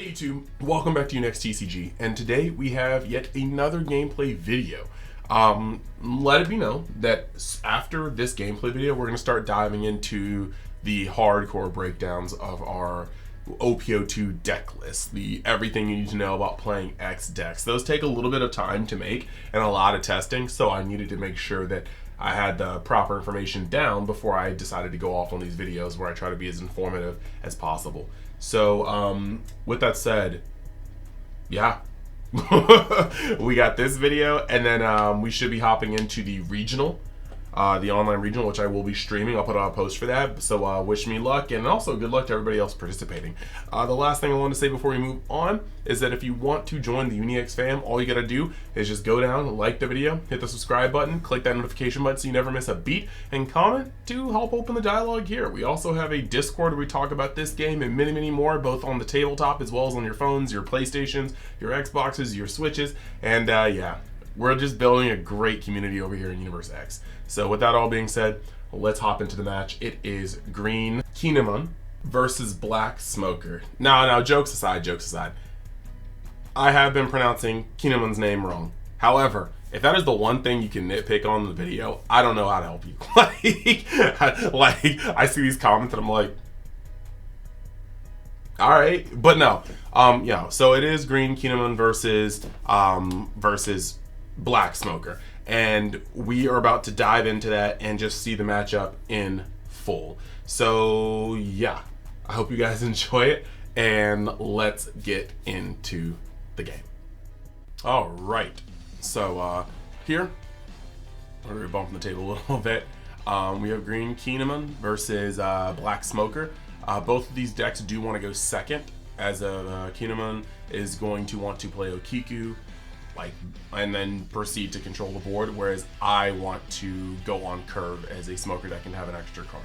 YouTube, welcome back to your next TCG, and today we have yet another gameplay video. Let it be known that after this gameplay video, we're going to start diving into the hardcore breakdowns of our OP02 deck list, the everything you need to know about playing X decks. Those take a little bit of time to make and a lot of testing, so I needed to make sure that I had the proper information down before I decided to go off on these videos where I try to be as informative as possible. So with that said, yeah, we got this video, and then we should be hopping into the regional, the online regional, which I will be streaming. I'll put out a post for that. So wish me luck, and also good luck to everybody else participating. The last thing I want to say before we move on is that if you want to join the UniX fam, all you gotta do is just go down, like the video, hit the subscribe button, click that notification button so you never miss a beat, and comment to help open the dialogue here. We also have a Discord where we talk about this game and many, many more, both on the tabletop as well as on your phones, your PlayStations, your Xboxes, your Switches, and yeah, we're just building a great community over here in Universe X. So with that all being said, let's hop into the match. It is Green Kinemon versus Black Smoker. Now, jokes aside, I have been pronouncing Kinemon's name wrong. However, if that is the one thing you can nitpick on the video, I don't know how to help you. like I see these comments and I'm like, all right, but no. Yeah, so it is Green Kinemon versus Black Smoker, and we are about to dive into that and just see the matchup in full. So yeah, I hope you guys enjoy it, and let's get into the game. All right, so here we're gonna bump the table a little bit. We have Green Kinemon versus Black Smoker. Both of these decks do want to go second, as Kinemon is going to want to play Okiku, and then proceed to control the board, whereas I want to go on curve as a smoker that can have an extra card.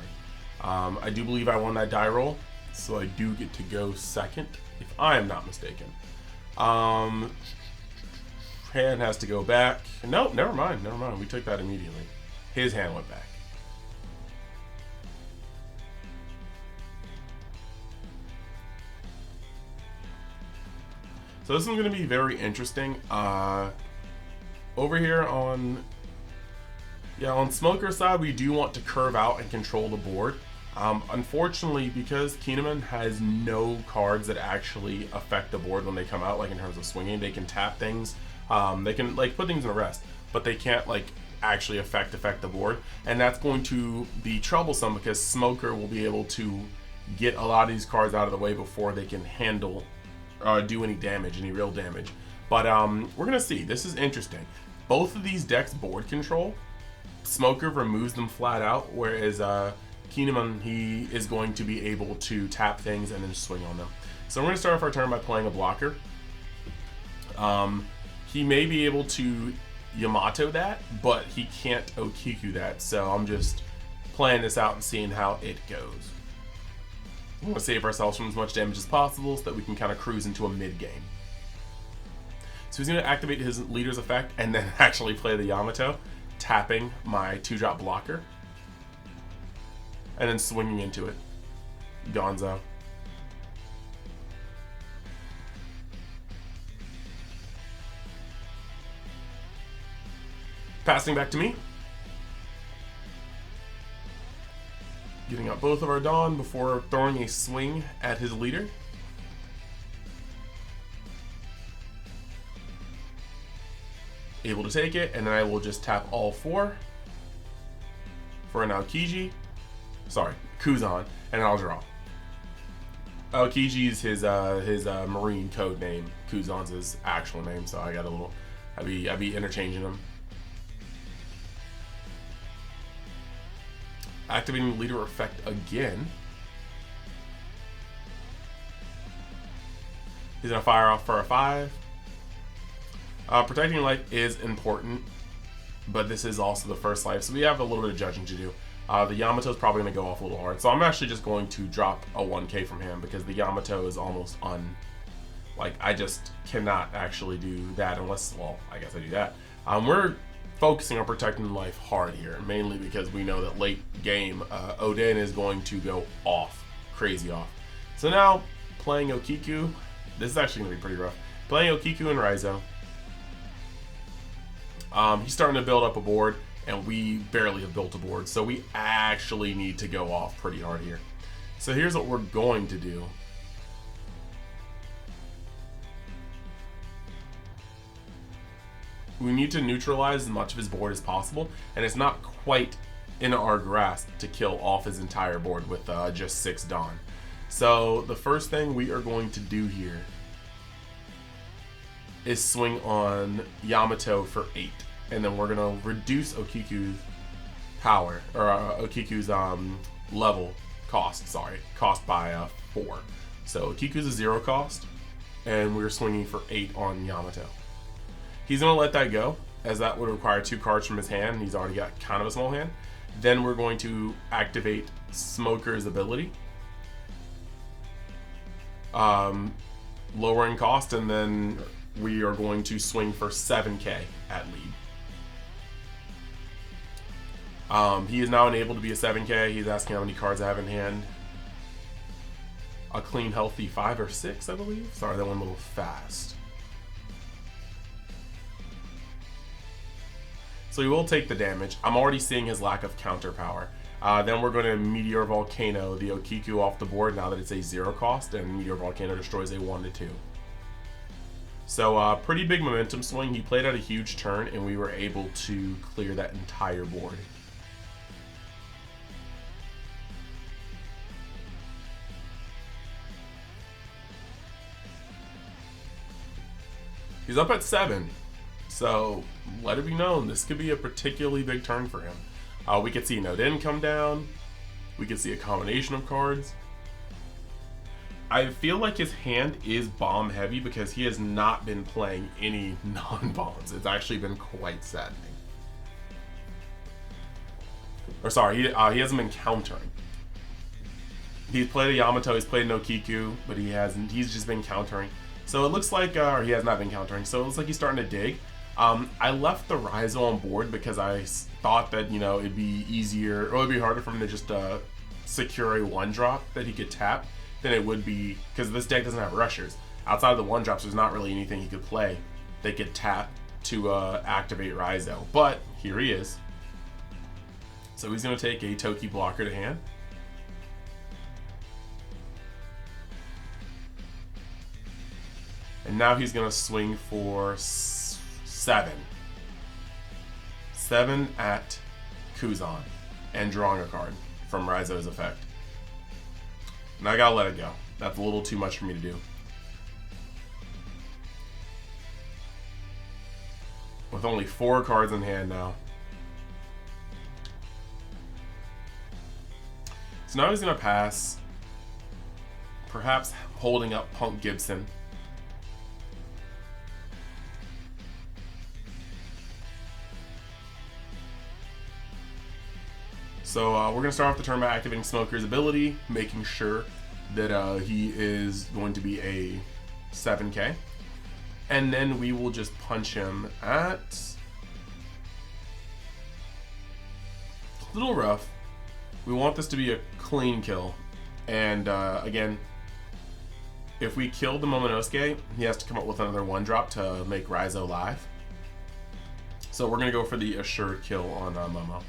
I do believe I won that die roll, so I do get to go second, if I am not mistaken. Hand has to go back. No, never mind. We took that immediately. His hand went back. So this is going to be very interesting. Over here on Smoker's side, we do want to curve out and control the board. Unfortunately, because Kinemon has no cards that actually affect the board when they come out, like in terms of swinging, they can tap things, they can put things in a rest, but they can't actually affect the board, and that's going to be troublesome because Smoker will be able to get a lot of these cards out of the way before they can handle do any real damage. But we're gonna see. This is interesting. Both of these decks board control. Smoker removes them flat out, whereas Kinemon, he is going to be able to tap things and then swing on them. So we're gonna start off our turn by playing a blocker. He may be able to Yamato that, but he can't Okiku that. So I'm just playing this out and seeing how it goes. We want to save ourselves from as much damage as possible so that we can kind of cruise into a mid-game. So he's going to activate his leader's effect and then actually play the Yamato, tapping my 2-drop blocker, and then swinging into it. Gonzo. Passing back to me. Getting out both of our Dawn before throwing a swing at his leader. Able to take it, and then I will just tap all 4 for an Aokiji. Sorry, Kuzan, and I'll draw. Aokiji is his marine code name. Kuzan's his actual name, so I got a little. I'd be interchanging them. Activating the leader effect again. He's gonna fire off for a 5. Protecting life is important, but this is also the first life, so we have a little bit of judging to do. The Yamato is probably gonna go off a little hard, so I'm actually just going to drop a 1K from him because the Yamato is almost I just cannot actually do that unless, well, I guess I do that. We're focusing on protecting life hard here, mainly because we know that late game, Oden is going to go off, crazy off. So now, playing Okiku, This is actually going to be pretty rough. Playing Okiku and Raizo. He's starting to build up a board, and we barely have built a board, so we actually need to go off pretty hard here. So here's what we're going to do. We need to neutralize as much of his board as possible, and it's not quite in our grasp to kill off his entire board with just 6 Dawn. So the first thing we are going to do here is swing on Yamato for 8, and then we're gonna reduce Okiku's power, or Okiku's level cost by 4. So Okiku's a 0 cost, and we're swinging for 8 on Yamato. He's gonna let that go, as that would require 2 cards from his hand, and he's already got kind of a small hand. Then we're going to activate Smoker's ability, lowering cost, and then we are going to swing for 7k at lead. He is now enabled to be a 7k. He's asking how many cards I have in hand. A clean, healthy 5 or 6, I believe. Sorry, that went a little fast. So he will take the damage. I'm already seeing his lack of counter power. Then we're going to Meteor Volcano the Okiku off the board now that it's a 0 cost, and Meteor Volcano destroys a 1-2. So pretty big momentum swing. He played out a huge turn, and we were able to clear that entire board. He's up at 7, so let it be known this could be a particularly big turn for him. We could see no din come down. We could see a combination of cards. I feel like his hand is bomb heavy because he has not been playing any non-bombs. It's actually been quite saddening. Or sorry, he hasn't been countering. He's played a Yamato, he's played an Okiku, but he's just been countering. So it looks like, or he has not been countering, so it looks like he's starting to dig. I left the Raizo on board because I thought that, you know, it'd be easier, or it'd be harder for him to just secure a 1-drop that he could tap than it would be, because this deck doesn't have rushers. Outside of the 1-drops, there's not really anything he could play that could tap to activate Raizo. But here he is. So he's going to take a Toki blocker to hand. And now he's going to swing for 7. 7 at Kuzan, and drawing a card from Raizo's effect. And I gotta let it go. That's a little too much for me to do. With only 4 cards in hand now. So now he's gonna pass. Perhaps holding up Punk Gibson. So we're going to start off the turn by activating Smoker's ability, making sure that he is going to be a 7k. And then we will just punch him at... a little rough. We want this to be a clean kill. And again, if we kill the Momonosuke, he has to come up with another 1-drop to make Raizo live. So we're going to go for the assured kill on Momo.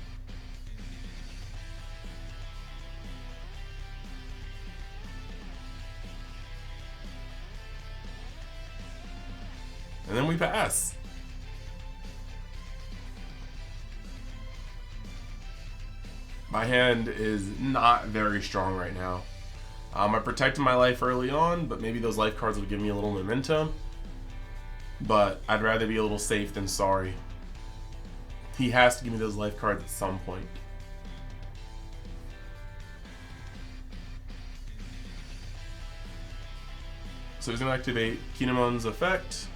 And then we pass. My hand is not very strong right now. I protected my life early on, but maybe those life cards would give me a little momentum. But I'd rather be a little safe than sorry. He has to give me those life cards at some point. So he's going to activate Kinemon's effect.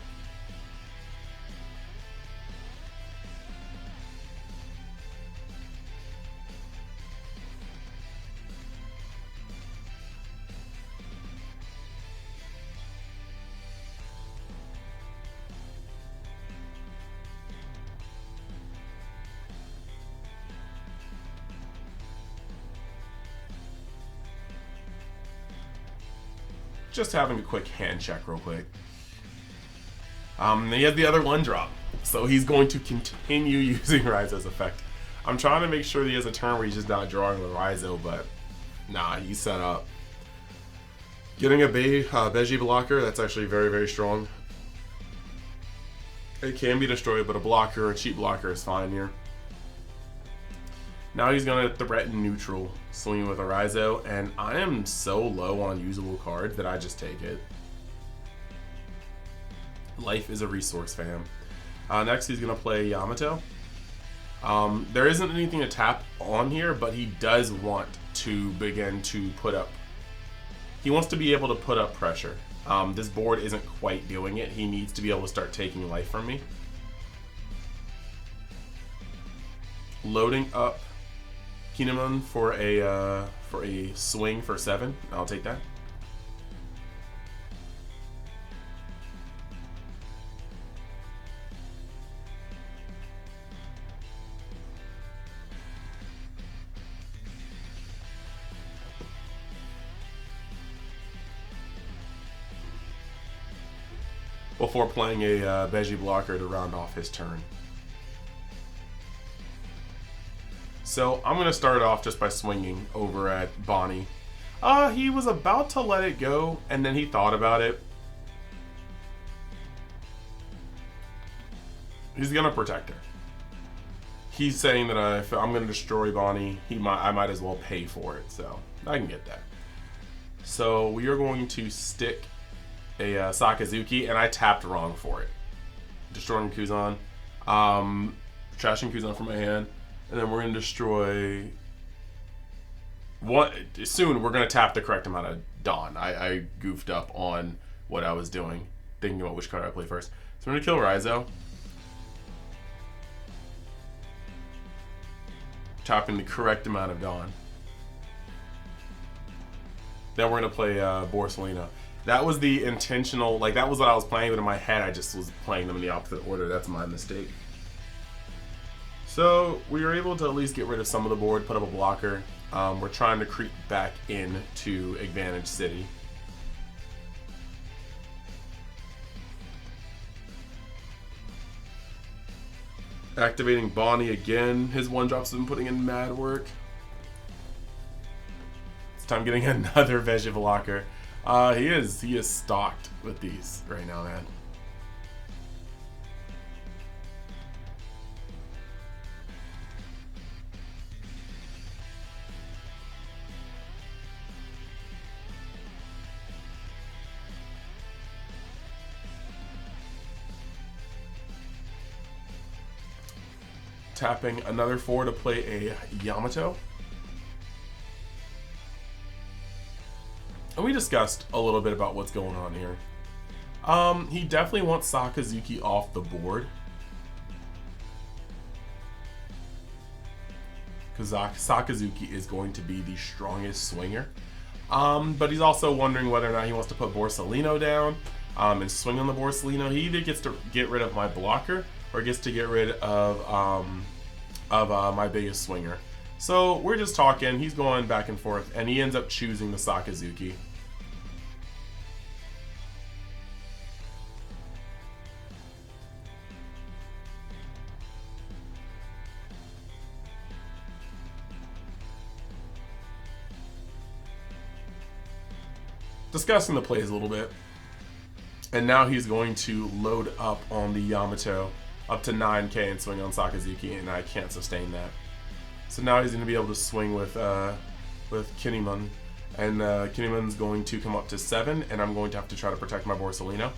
Just having a quick hand check real quick. He has the other one drop, so he's going to continue using Raizo's effect. I'm trying to make sure that he has a turn where he's just not drawing with Raizo, but nah, he's set up. Getting a Beji blocker, that's actually very, very strong. It can be destroyed, but a blocker, a cheap blocker is fine here. Now he's going to threaten neutral, swinging with a Raizo, and I am so low on usable cards that I just take it. Life is a resource, fam. Next, he's going to play Yamato. There isn't anything to tap on here, but he does want to begin to put up... He wants to be able to put up pressure. This board isn't quite doing it. He needs to be able to start taking life from me. Loading up Kinemon for a swing for 7. I'll take that. Before playing a Beji blocker to round off his turn. So I'm going to start off just by swinging over at Bonnie. He was about to let it go, and then he thought about it. He's going to protect her. He's saying that if I'm going to destroy Bonnie, I might as well pay for it, so I can get that. So we are going to stick a Sakazuki, and I tapped wrong for it. Destroying Kuzan. Trashing Kuzan from my hand. And then we're going to destroy... Soon, we're going to tap the correct amount of Dawn. I goofed up on what I was doing, thinking about which card I play first. So we're going to kill Raizo. Tapping the correct amount of Dawn. Then we're going to play Borsalino. That was the intentional, like that was what I was playing, but in my head I just was playing them in the opposite order. That's my mistake. So we were able to at least get rid of some of the board, put up a blocker. We're trying to creep back into Advantage City. Activating Bonnie again. His 1-drop's been putting in mad work. It's time getting another Beji blocker. He is stocked with these right now, man. Tapping another 4 to play a Yamato. And we discussed a little bit about what's going on here. He definitely wants Sakazuki off the board. Because Sakazuki is going to be the strongest swinger. But he's also wondering whether or not he wants to put Borsalino down and swing on the Borsalino. He either gets to get rid of my blocker or gets to get rid of my biggest swinger. So we're just talking, he's going back and forth, and he ends up choosing the Sakazuki. Discussing the plays a little bit. And now he's going to load up on the Yamato up to 9k and swing on Sakazuki, and I can't sustain that. So now he's going to be able to swing with Kinemon, and Kinemon's going to come up to 7, and I'm going to have to try to protect my Borsalino.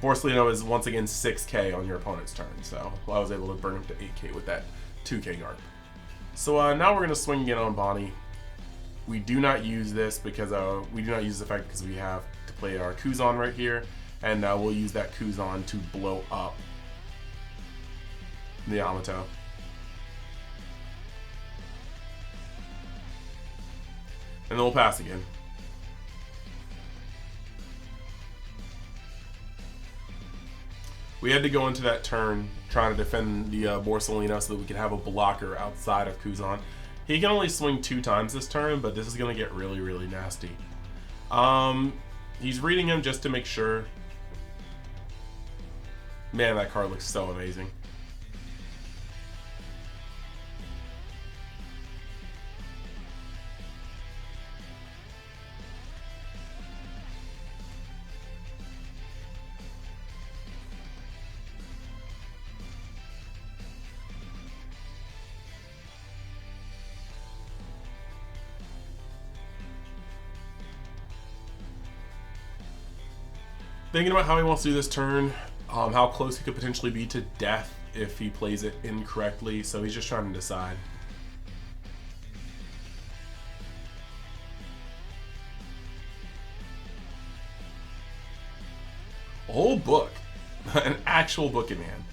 Borsalino is once again 6k on your opponent's turn, so I was able to bring him to 8k with that 2k Garp. So now we're going to swing again on Bonnie. We do not use this because we do not use the effect because we have to play our Kuzan right here, and we'll use that Kuzan to blow up the Yamato. And then we'll pass again. We had to go into that turn trying to defend the Borsalino so that we could have a blocker outside of Kuzan. He can only swing 2 times this turn, but this is going to get really, really nasty. He's reading him just to make sure. Man, that card looks so amazing. Thinking about how he wants to do this turn, how close he could potentially be to death if he plays it incorrectly, so he's just trying to decide. A whole book. An actual book in hand.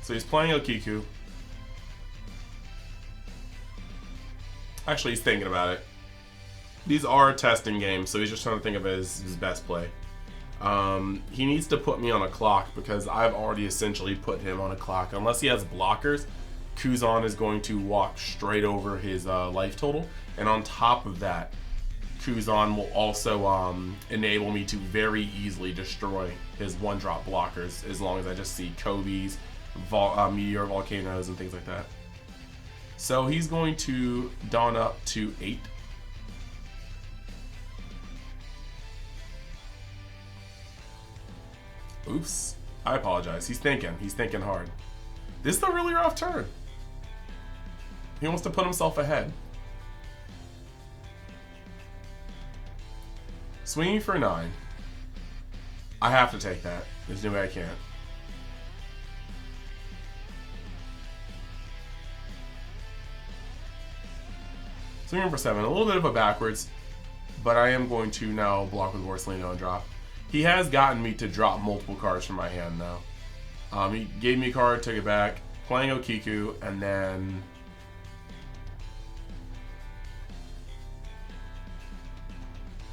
So he's playing Okiku. Actually, he's thinking about it. These are testing games, so he's just trying to think of his best play. He needs to put me on a clock because I've already essentially put him on a clock. Unless he has blockers, Kuzan is going to walk straight over his life total. And on top of that, Kuzan will also enable me to very easily destroy his one-drop blockers as long as I just see Kobe's, Meteor Volcanoes, and things like that. So he's going to dawn up to 8. Oops. I apologize. He's thinking. He's thinking hard. This is a really rough turn. He wants to put himself ahead. Swinging for 9. I have to take that. There's no way I can't. Swinging for 7. A little bit of a backwards, but I am going to now block with Borsalino and drop. He has gotten me to drop multiple cards from my hand now. He gave me a card, took it back, playing Okiku, and then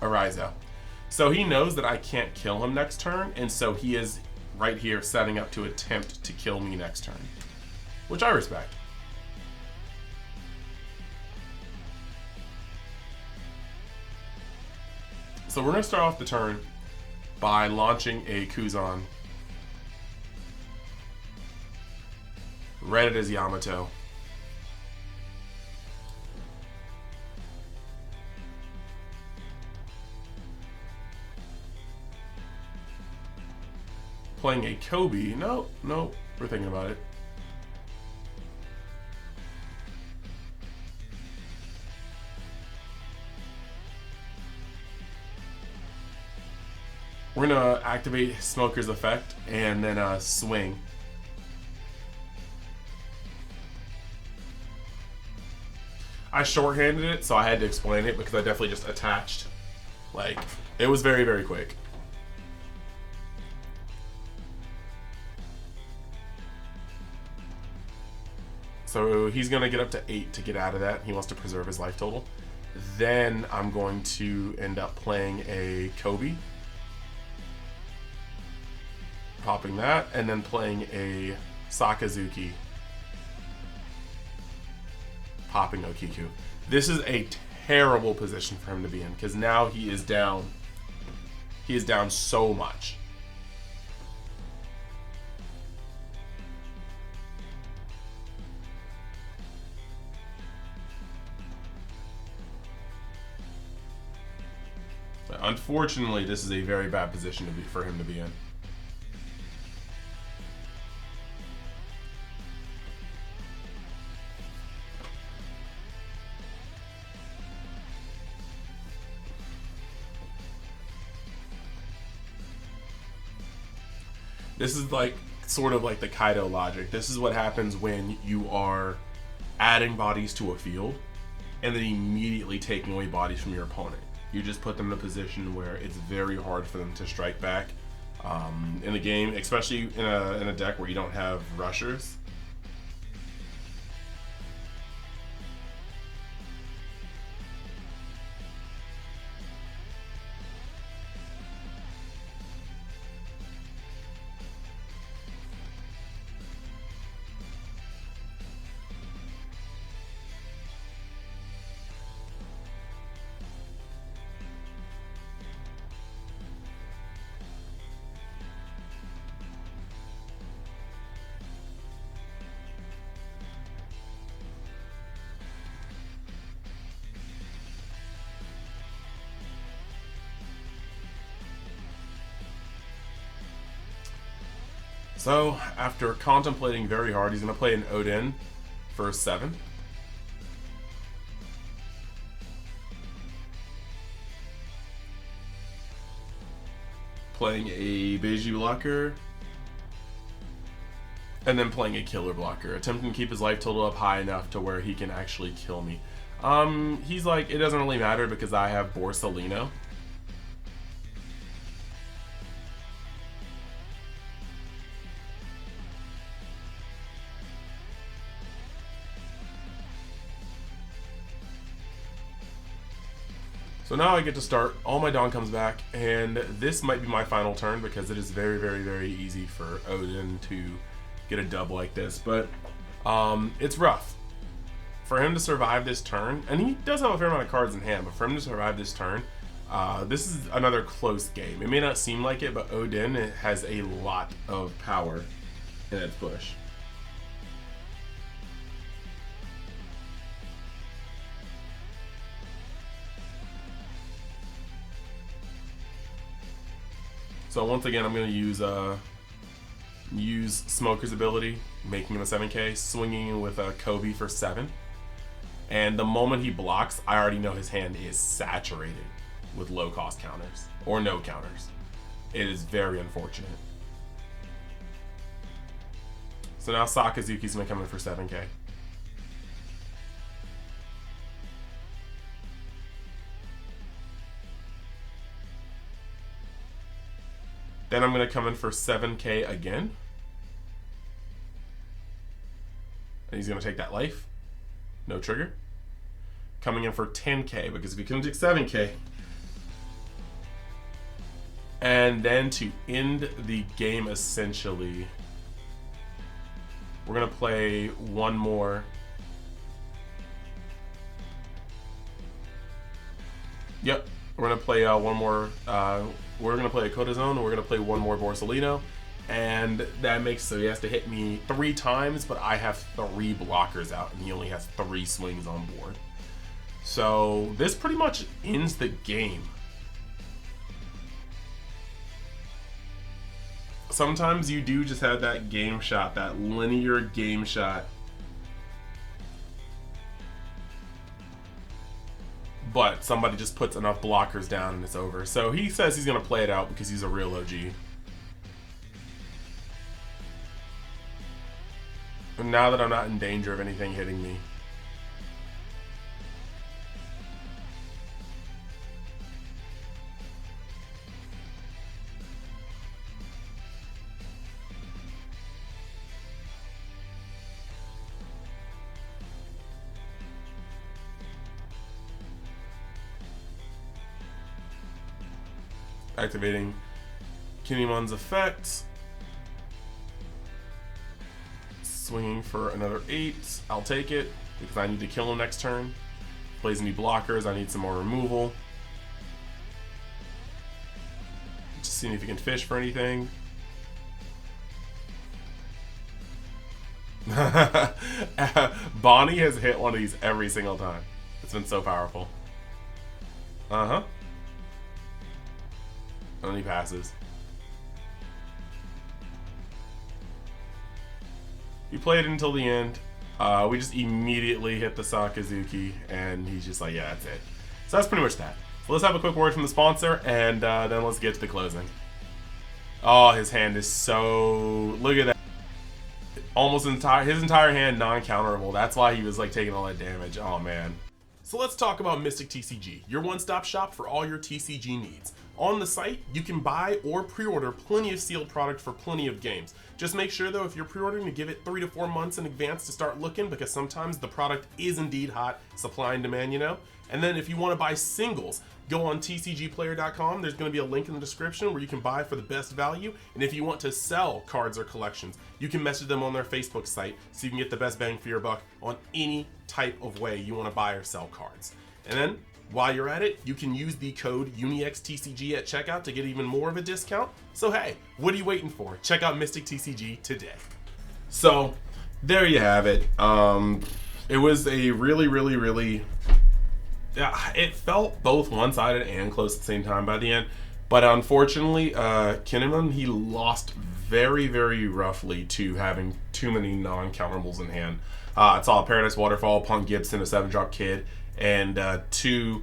Arizo. So he knows that I can't kill him next turn, and so he is right here setting up to attempt to kill me next turn, which I respect. So we're going to start off the turn by launching a Kuzan. Right at his Yamato. Playing a Kobe. No, we're thinking about it. We're gonna activate Smoker's effect and then swing. I shorthanded it, so I had to explain it because I definitely just attached. Like, it was very, very quick. So he's gonna get up to 8 to get out of that. He wants to preserve his life total. Then I'm going to end up playing a Kobe. Popping that, and then playing a Sakazuki. Popping Okiku. This is a terrible position for him to be in, because now he is down. He is down so much. But unfortunately, this is a very bad position for him to be in. This is like sort of like the Kaido logic. This is what happens when you are adding bodies to a field and then immediately taking away bodies from your opponent. You just put them in a position where it's very hard for them to strike back in the game, especially in a deck where you don't have rushers. So after contemplating very hard, he's going to play an Odin for 7. Playing a Beiji blocker. And then playing a killer blocker, attempting to keep his life total up high enough to where he can actually kill me. He's like, it doesn't really matter because I have Borsalino. So now I get to start, all my Dawn comes back, and this might be my final turn because it is very, very, very easy for Odin to get a dub like this, but it's rough. For him to survive this turn, and he does have a fair amount of cards in hand, but for him to survive this turn, this is another close game. It may not seem like it, but Odin has a lot of power in its push. So once again, I'm going to use Smoker's ability, making him a 7k, swinging with a Kobe for 7. And the moment he blocks, I already know his hand is saturated with low cost counters, or no counters. It is very unfortunate. So now Sakazuki's going to come in for 7k. Then I'm going to come in for 7k again. And he's going to take that life. No trigger. Coming in for 10k, because if he couldn't take 7k. And then to end the game, essentially, we're going to play one more. Yep, we're going to play one more. We're going to play a Codazone, and we're going to play one more Borsalino. And that makes so he has to hit me 3 times, but I have 3 blockers out, and he only has 3 swings on board. So this pretty much ends the game. Sometimes you do just have that game shot, that linear game shot. But somebody just puts enough blockers down and it's over. So he says he's going to play it out because he's a real OG. And now that I'm not in danger of anything hitting me. Activating Kinemon's effect. Swinging for another 8. I'll take it because I need to kill him next turn. Plays any blockers. I need some more removal. Just seeing if he can fish for anything. Bonnie has hit one of these every single time. It's been so powerful. Uh-huh. And he passes. We played it until the end. We just immediately hit the Sakazuki, and he's just like, yeah, that's it. So that's pretty much that. So let's have a quick word from the sponsor, and then let's get to the closing. Oh, his hand is so... Look at that. Almost his entire hand non-counterable. That's why he was like taking all that damage. Oh, man. So let's talk about Mystic TCG, your one-stop shop for all your TCG needs. On the site, you can buy or pre-order plenty of sealed product for plenty of games. Just make sure though, if you're pre-ordering, to give it 3 to 4 months in advance to start looking, because sometimes the product is indeed hot, supply and demand, you know? And then if you want to buy singles, go on tcgplayer.com. There's going to be a link in the description where you can buy for the best value. And if you want to sell cards or collections, you can message them on their Facebook site so you can get the best bang for your buck on any type of way you want to buy or sell cards. And then while you're at it, you can use the code UNIXTCG at checkout to get even more of a discount. So hey, what are you waiting for? Check out Mystic TCG today. So there you have it. It was a really it felt both one-sided and close at the same time by the end. But unfortunately, Kinemon, he lost very, very roughly to having too many non-counterable in hand. It's all Paradise Waterfall, Punk Gibson, a 7-drop kid, and two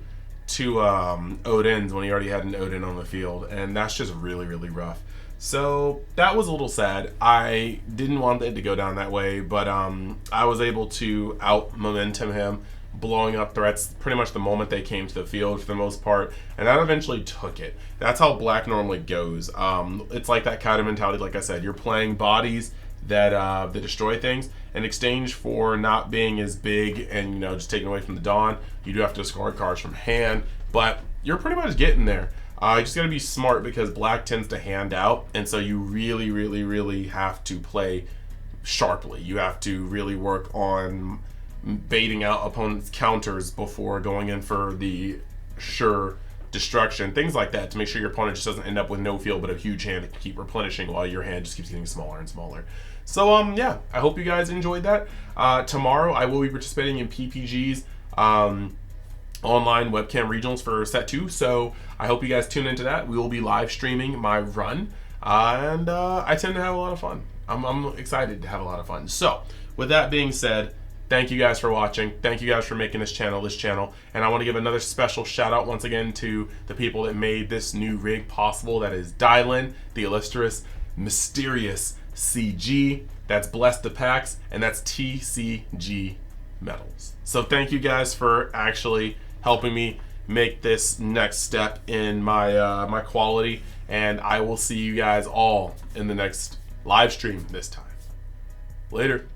Odins when he already had an Odin on the field, and that's just really, really rough. So that was a little sad. I didn't want it to go down that way, but I was able to out-momentum him, blowing up threats pretty much the moment they came to the field for the most part, and that eventually took it. That's how Black normally goes. It's like that kind of mentality, like I said. You're playing bodies that destroy things in exchange for not being as big and, you know, just taking away from the Dawn. You do have to discard cards from hand, but you're pretty much getting there. You just got to be smart because Black tends to hand out, and so you really, really, really have to play sharply. You have to really work on baiting out opponents' counters before going in for the sure destruction, things like that, to make sure your opponent just doesn't end up with no field but a huge hand that can keep replenishing while your hand just keeps getting smaller and smaller. So yeah, I hope you guys enjoyed that. Tomorrow I will be participating in PPG's online webcam regionals for set 2, so I hope you guys tune into that. We will be live streaming my run, and I tend to have a lot of fun. I'm excited to have a lot of fun. So with that being said, thank you guys for watching. Thank you guys for making this channel, and I want to give another special shout out once again to the people that made this new rig possible. That is Dylan, the illustrious, mysterious CG, that's Bless the Packs, and that's TCG Metals. So thank you guys for actually helping me make this next step in my my quality, and I will see you guys all in the next live stream this time. Later.